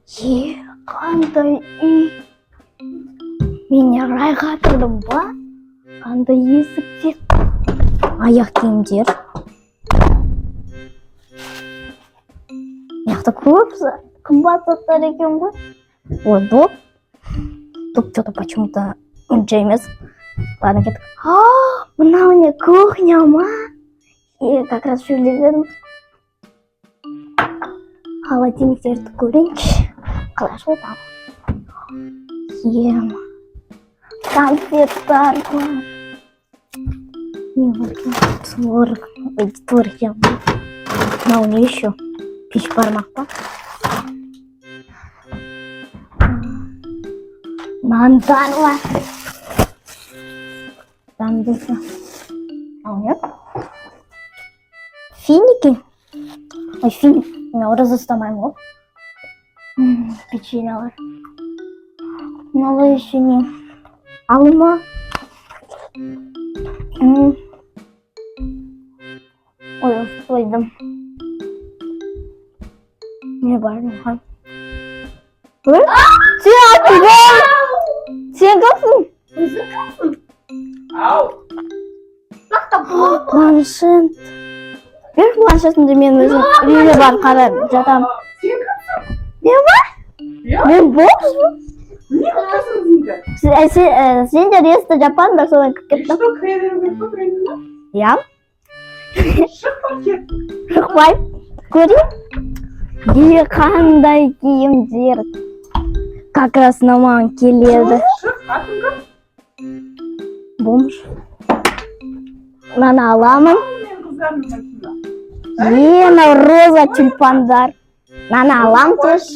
Qanday үй? Мен райға тұрдым ба? Қандай есіктер? Аяқ киімдер. Мынақты көп қымбат заттар екен ғой. О, доп. Доп что-то почему-то онша емес. Ладно, кеттік. Мынау не, кухня ма? Как раз шөлдедім. Холодильниктерді көрейінші. Қалай шой там? Ема. Конфеттар бар. Не вот творог. Ой, творог я. Мынау не еще? Пеш бармақ па? Нандар бар. Нандысы. Ал нет? Финики? Ой, финик. Мен ораза ұстамаймын ғой. Печеньелер. Мынау еще не. Алма. Ой, қойдым. Не бар маған. Сен атып! Сен кімсің? Өзің кімсің? Ау! Планшет. Бер планшетімді мен өзім үйіне барып қарап жатам. Сен кімсің? Не бар? Мен бокспын. Не қыласың сендер? Сендер есті жаппадыңдар, содан кіріп кеттім. Что, кредерің беріп отырайын ба? Я? Шықпа кет. Шықпай. Көрейін? Қандай киімдер. Как раз маған келеді. Шық, атың кім? Бомж. Мынаны аламын. Мен қыздарымның арасында. Мынау роза тюльпандар. Мынаны аламын тоже.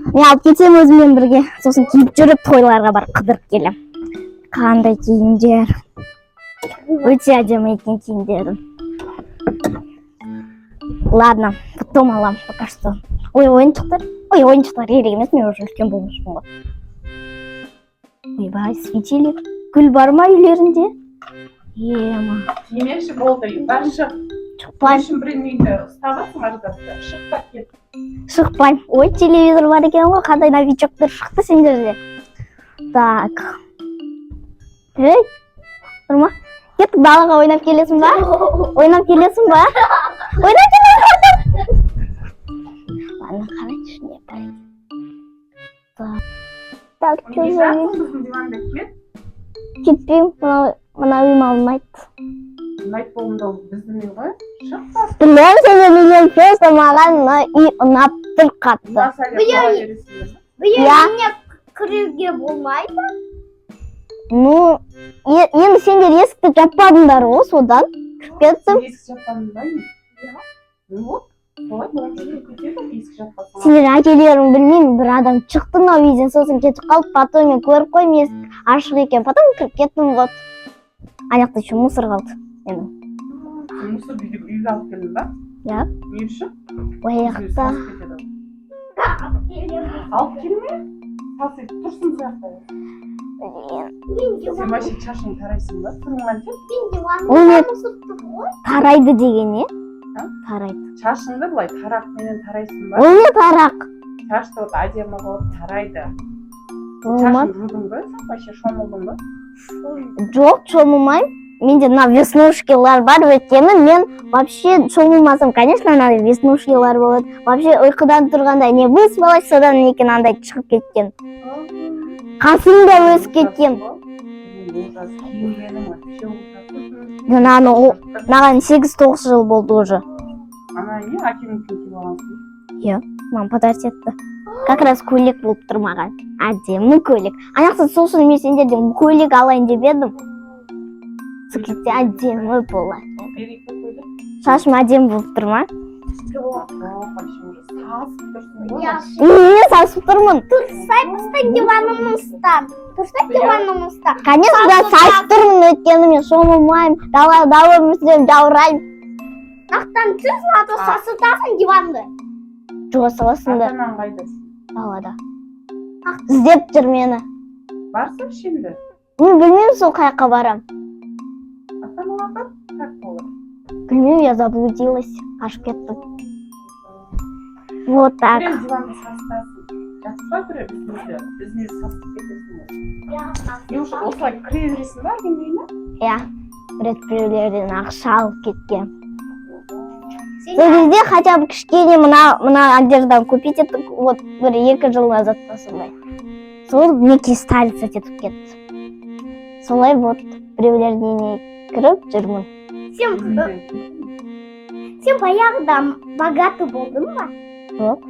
Мен алып кетсем өзіммен бірге. Сосын киіп жүріп тойларға барып қыдырып келем. Қандай киімдер. Өте әдемі екен киімдерім. Ладно, потом алам, пока что. Ой, ойыншықтар. Ой, ойыншықтар керек емес, мен уже үлкен болмышпын ғой. Ойбай, светильник. Гүл бар ма үйлерінде? Ема. Демекші болды, бар шық. Шықпай. Үшін біреуді ұстағансың аждапты. Шық та кет. Шықпай. Ой, телевизор бар екен ғой, қандай новичоктар шықты сендерде. Так. Ей, тұрма. Кеттік, далаға ойнап келесің ба? Ойнап келесің ба? Ойнап келесің. Ладно, қарайшы, не бар. Так, что за үй? Біздің диванда кет. Кетпеймін, мына үй маған ұнайды. Ұнайды болымда ол біздің үй ғой. Шық та. Білем, сені білем, просто маған мына үй ұнап тұр қатты. Бұл үйіне кіруге болмайды? Ну, енді сендер есікті жаппадыңдар ғой, содан кіріп кеттім. Есік жаппадың ба? Вот. Солай болып жүріп кетеді, есік жаппадың. Сендер әкелерін білмеймін, бір адам шықты мынау үйден, сосын кетіп қалып, потом мен көріп қоймын, есік ашық екен, потом кіріп кеттім вот. Аяқта еще мусор қалды. Мусор үйге алып келдің ба? Я. Не үшін? Аяқта. Алып келме? Салсай, тұрсын сияқты. Сен вообще шашың тарайсың ба? Тұрыңман сен? Ол не тарайды деген не? Тарайды. Шашыңды былай тарақпенен тарайсың ба? Ол не тарақ? Шашты вот әдемі болып тарайды. Олмат. Шашың жудың ба? Вообще шомылдың ба? Жоқ, шомылмаймын. Менде мына веснушкалар бар, өйткені мен вообще шомылмасам, конечно, мынандай веснушкалар болады. Вообще ұйқыдан тұрғанда не выспалась, содан екен андай шығып кеткен. Қасым да өсіп кеткен. Маған 8-9 жыл болды уже. Ана не, әкеңнің киіп алғансың? Иә, маған подарить етті. Как раз көйлек болып тұр маған. Әдемі көйлек. Анақсы сосын мен сендерден көйлек алайын деп едім. Сөйтсе әдемі болады. Шашым әдемі болып тұр ма? Не сасып тұрмын. Тұрсай диванымның ұстап. Конечно, сасып тұрмын, өйткені мен шомылмаймын. Дала мүсілем жаураймын. Нақтан түз наты сасытасың диванды. Жоға саласың да. Атанан қайдасың? Далада. Іздеп жүр мені. Барсың şimdi? Мен білмеймін сол қаяққа барам. Атанан бар? Как болады? Білмеймін, я заблудилась. Қашып кеттім. Вот так. Прям диванды састасын. Жатпа бір өзіне састып кетесің ғой. Не уже осылай кіре бересің ба үйіне? Иә. Біреулерден ақша алып кеткен. Сол кезде хотя бы кішкене мына одеждадан купить етіп, вот бір 2 жыл назад сондай. Сол неке стариться етіп кетті. Солай вот біреулердің үйіне кіріп жүрмін. Сен баяғыда богаты болдың ба? Жоқ.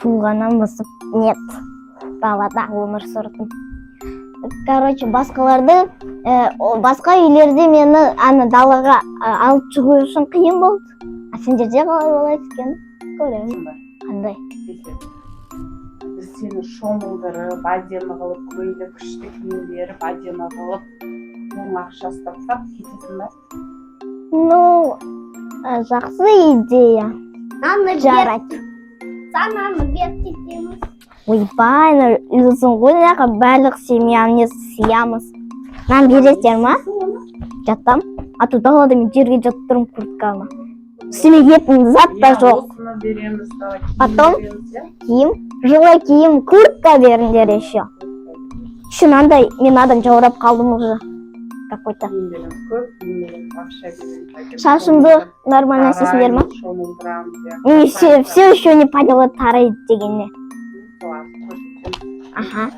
Туғаннан басып нет. Далада өмір сүрдім. Короче, басқаларды, басқа үйлерде мені далаға алып шығу үшін қиын болды. А сендерде қалай болады екен? Көремін. Қандай? Біз сені шомылдырып, әдемі қылып, көйлек күшті киім беріп, әдемі қылып, оның ақшасы тапсақ кетесің ба? Ну, жақсы идея. Жарайды. Сананы беріп кетеміз. Ойбай, өзің ғой неға барлық семьяны сиямыз. Нан бересіздер ма? Жаттам. А то далада мен жерге жатып тұрмын курткама. Үстіме киетін зат та жоқ. Осыны береміз, Потом киім, жылы киім, куртка беріңдер еще. Шынандай мен адам жаурап қалдым уже. Какой-то. Шашымды нормально істейсіңдер ма? Не, все еще не поняла тарайды дегенне. Аха.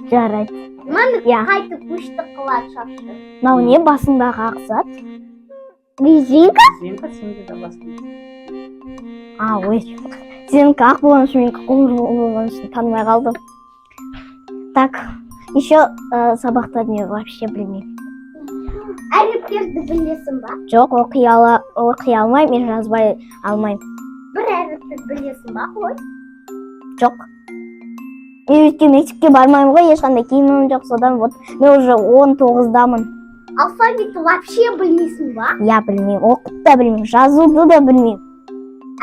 Жарайды. Мені қайтып күшті қылады шапты. Мынау не басындағы ақ зат? Резинка? Резинка сенде де басында. Ой. Сенікі ақ болған үшін мен қоңыр болған үшін танымай қалдым. Так, еще сабақта не вообще білмеймін. Әріптерді білесің ба? Жоқ, оқи алмаймын, мен жазбай алмаймын. Бір әріпті білесің ба, қой? Жоқ. Мен өткен мектепке бармаймын ғой, ешқандай киімім жоқ, содан вот мен уже 19-дамын. Алфавитті вообще білмейсің ба? Я білмеймін, оқып та білмеймін, жазуды да білмеймін.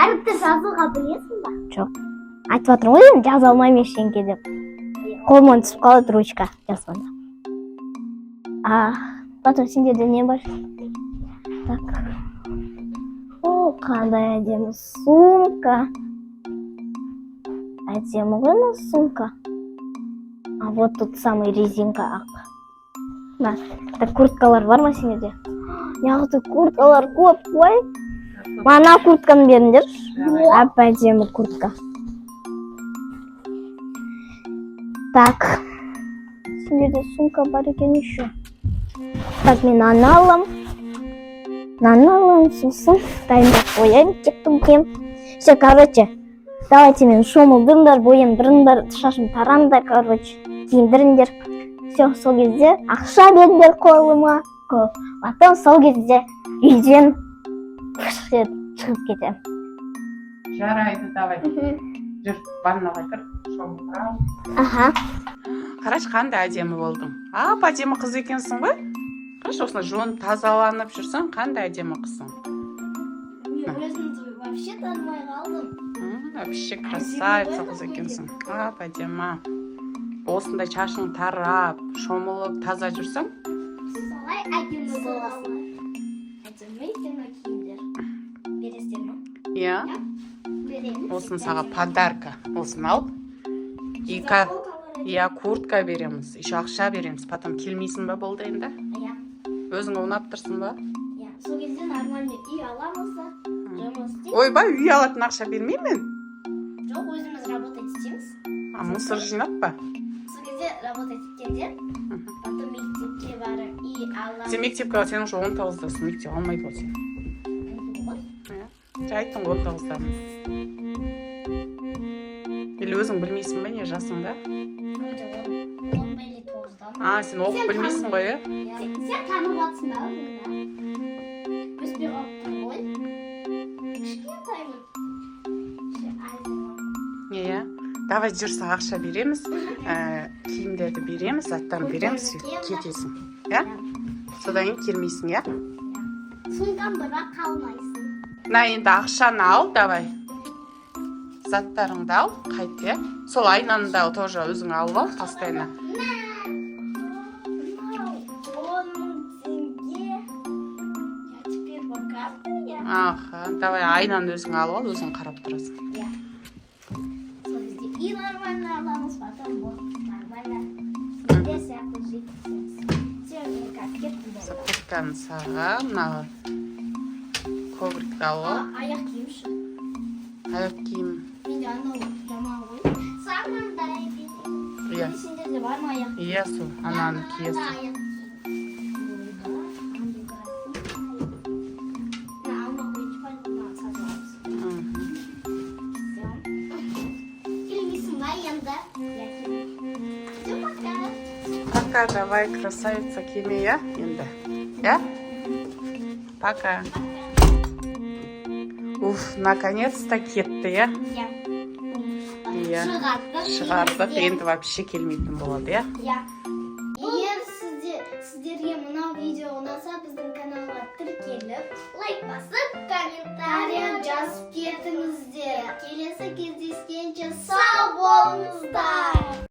Әріпті жазуға білесің ба? Жоқ. Айтып жатырмын ғой, жаза алмаймын ештеңке деп. Қолымнан түсіп қалады ручка жазғанда. Потом сендерде не бар? Так. Қандай әдемі сумка. Әдемі ғой мына сумка. А вот тут самый резинка ақ. Так курткалар бар ма сендерде? Неғыты курткалар көп қой. Мана куртканы беріңдер. Әп-әдемі куртка. Так. Сендерде сумка бар екен еще. Так, мен наны алам, сосын дайындап қояйын, тек-тем. Все, короче, давайте мен шомылдыңдар, бояндырыңдар, шашым тарандар, короче, киіндіріңдер. Все, сол кезде ақша беріңдер қолыма. Потом сол кезде үйден шығып кетем. Жарайды, давай. Жүр, ваннаға кір, шомылдырам. Аха. Қараш, қандай әдемі болдың. Әдемі қыз екенсің ғой? Қараш, осыны жуынып тазаланып жүрсің, қандай әдемі қызсың. Мен өзімді вообще танымай қалдым. Вообще красавица қыз екенсің. Әдемі. Осындай шашың тарап, шомылып, таза жүрсің. Солай әдемі боласың. Әдемі екен киімдер. Бересіздер ма? Иә. Береміз. Осыны саған подарка. Осыны ал. Иә, куртка береміз, еще ақша береміз. Потом келмейсің ба болды енді? Иә. Өзің ұнап тұрсың ба? Иә. Сол кезде нормально үй аламыз да. Жұмыс істейміз. Ойбай, үй алатын ақша бермеймін мен. Жоқ, өзіміз работать істейміз. Мусор жинап па? Сол кезде работать еткенде, потом мектепке барып үй аламыз. Сен мектепке сен уже 19-дасың, мектеп алмайды ғой сен. Айттың 19-дамын. Или өзің білмейсің бе, не жасың да? Сен оқып білмейсің ғой, е? Сен танып жатсың да өзіңді. Өспей қалыптың ғой. Кішкентаймын. Иә. Давай жүрсі ақша береміз, киімдерді береміз, заттарын береміз, кетесің. Иә? Содан кейін келмейсің, иә? Сумкам бірақ қалмайсың. Енді ақшаны ал, давай. Заттарыңды ал, қайт, иә? Сол айнаны да тоже өзің алып ал, постоянно. 10 000 теңге. Я теперь богат. Иә. Аха, давай айнаны өзің алып ал, өзің қарап тұрасың. Иә. Сол кезде и нормально аламыз, потом вот нормально. Де сияқты жеткіземіз. Все, мен как кеттім болды. Куртканы саған, мынағы коврикті алып. Аяқ киім үшін. Аяқ киім. Менде анау жаман ғой. Сағындай Иә. дейді. Сендерде бар ма аяқ киім? Иә, сол, ананы киесің. Аяқ киім. Алмақ өйтіп мынаны сатып аламыз. Келмейсің ба енді? Все, пока. Пока, давай, красавица киме, я, енді. Я? Пока. Уф, наконец-то кетті, я? Иә. Шығардық, енді вообще келмейтін болады, я? Иә. Егер сіздерге мынау видео ұнаса, біздің каналға тіркеліп, лайк басып, комментария жазып кетіңіздер. Келесі кездескенше сау болыңыздар.